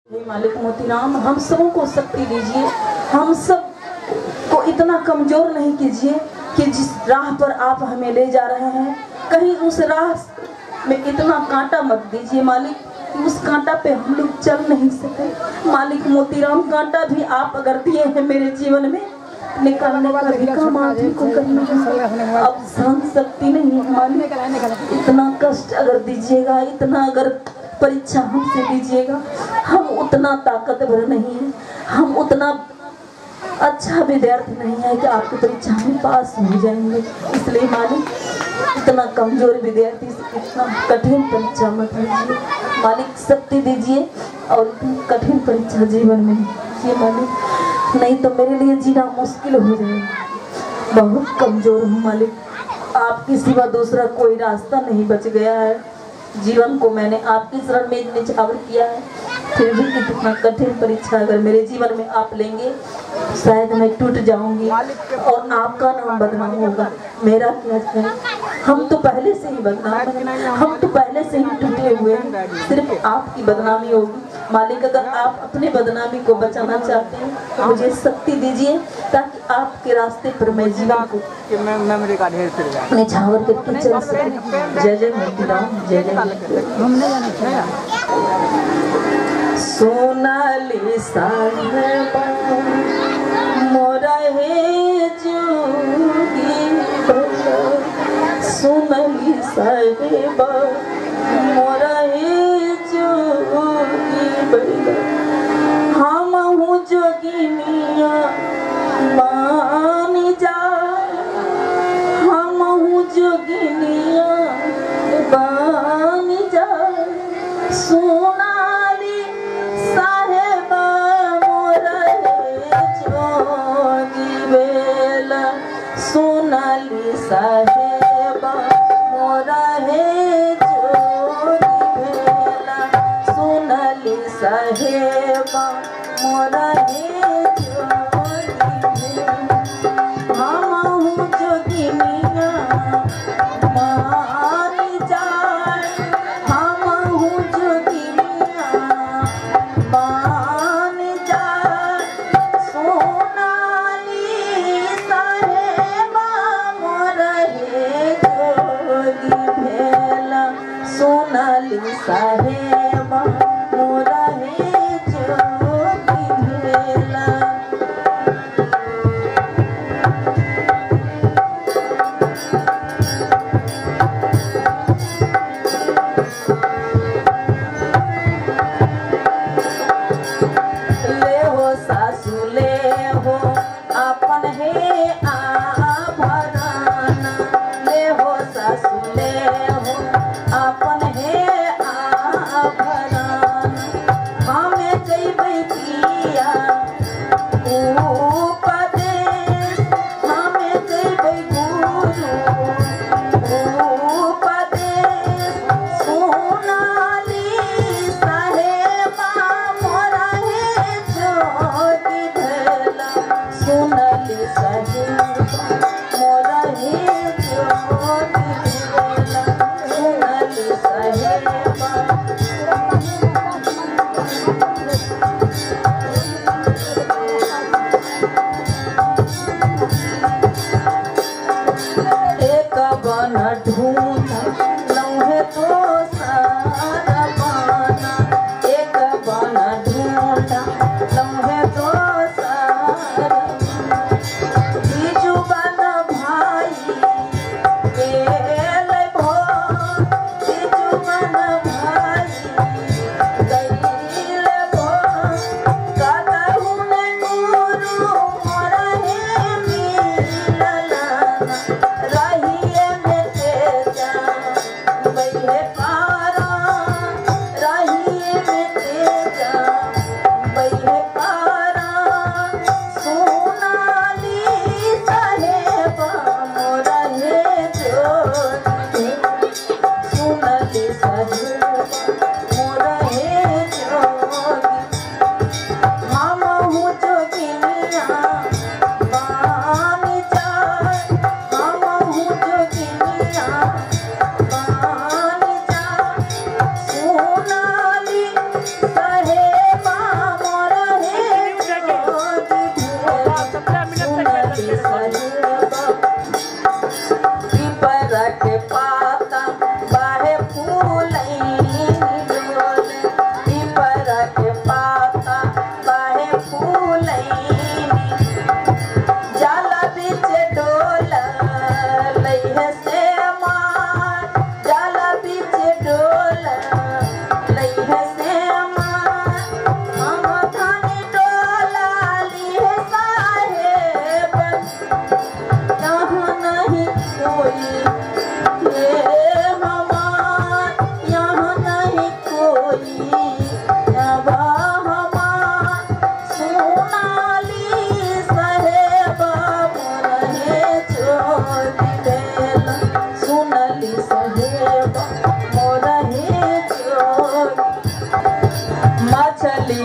मालिक मोतीराम हम सबों को शक्ति दीजिए, हम सब को इतना कमजोर नहीं कीजिए कि जिस राह पर आप हमें ले जा रहे हैं कहीं उस राह में इतना कांटा मत दीजिए मालिक, उस कांटा पे हम लोग चल नहीं सके। मालिक मोतीराम कांटा भी आप अगर दिए हैं मेरे जीवन में निकालने का भी काम आप ही को करना है। अब सहन शक्ति नहीं है मालिक, इतना कष्ट अगर दीजिएगा, इतना अगर परीक्षा हमसे दीजिएगा, हम उतना ताकतवर नहीं है, हम उतना अच्छा विद्यार्थी नहीं है कि आपकी परीक्षा में पास हो जाएंगे। इसलिए मालिक इतना कमजोर विद्यार्थी से इतना कठिन परीक्षा मत लीजिए मालिक, शक्ति दीजिए और इतनी कठिन परीक्षा जीवन में दीजिए मालिक, नहीं तो मेरे लिए जीना मुश्किल हो जाएगा। बहुत कमजोर हूँ मालिक, आपके सिवा दूसरा कोई रास्ता नहीं बच गया है। जीवन को मैंने आपकी शरण में निछावर किया है, फिर भी इतना कठिन परीक्षा अगर मेरे जीवन में आप लेंगे शायद मैं टूट जाऊंगी और आपका नाम बदनाम होगा। मेरा क्या है, हम तो पहले से ही बदनाम हैं, हम तो पहले से ही टूटे हुए हैं, सिर्फ आपकी बदनामी होगी मालिक। अगर आप अपने बदनामी को बचाना चाहते हैं तो मुझे शक्ति दीजिए ताकि आपके रास्ते पर मैं जीवन को निछावर करके चल सकूं। जय जय मोतीराम, जय जय। सोनाली साहेबा मोरा हे जोगी बला, सोनाली साहेबा मोरा हे जोगी बला, हम हूँ जोगी मियाँ मान जा, हम हूँ जोगी मियाँ मान जा। सोनाली साहेबा मोरा हे जोगी बेला, सोनाली साहेबा मोरा हे जोगी बेला, सोनाली साहेबा मोरा हे जोगी बेला, हम हूँ जोगी मियाँ मान जाए, हम हूँ जोगी मियाँ मान जाए। सोनाली साहेबा मोरा हे जोगी भेला, सोनाली साहेबा मोरा हे जोगी भेला। ले हो सासू ले हो अपन हे आभरण, ले हो सासू ले हो अपन हे आभरण, हमें जइबै पिया उपदेश, हमें जइबै गुरु उपदेश। सोनाली साहेबा मोरा हे जोगी भेला, सोनाली साहेबा मोरा हे जोगी भेला, सोनाली साहेबा। एक बन ढूंढा लम्हे तो सारा पाना, एक बन ढूंढा लम्हे तो सारा, बीजू बन भाई गेल भो, बीजू बन भाई गइल भो, कतहु ने गुरु मोरा हे मिलला, रहिए में तेजा बैहे पारा, रहिए में तेजा बैहे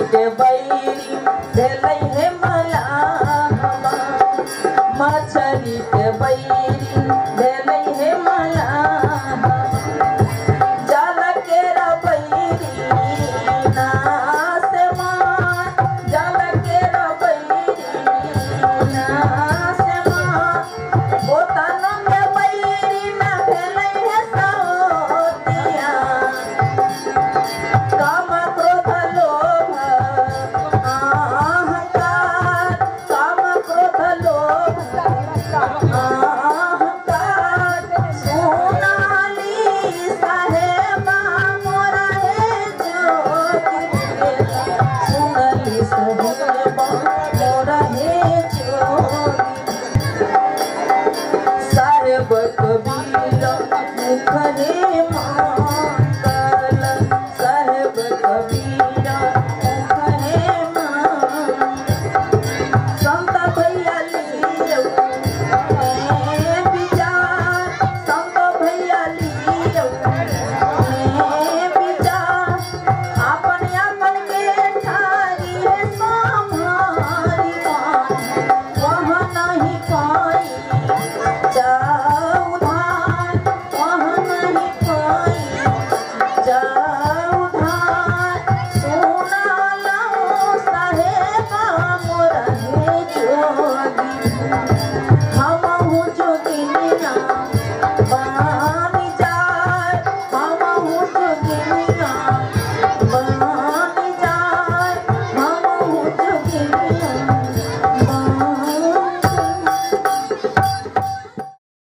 के बैरी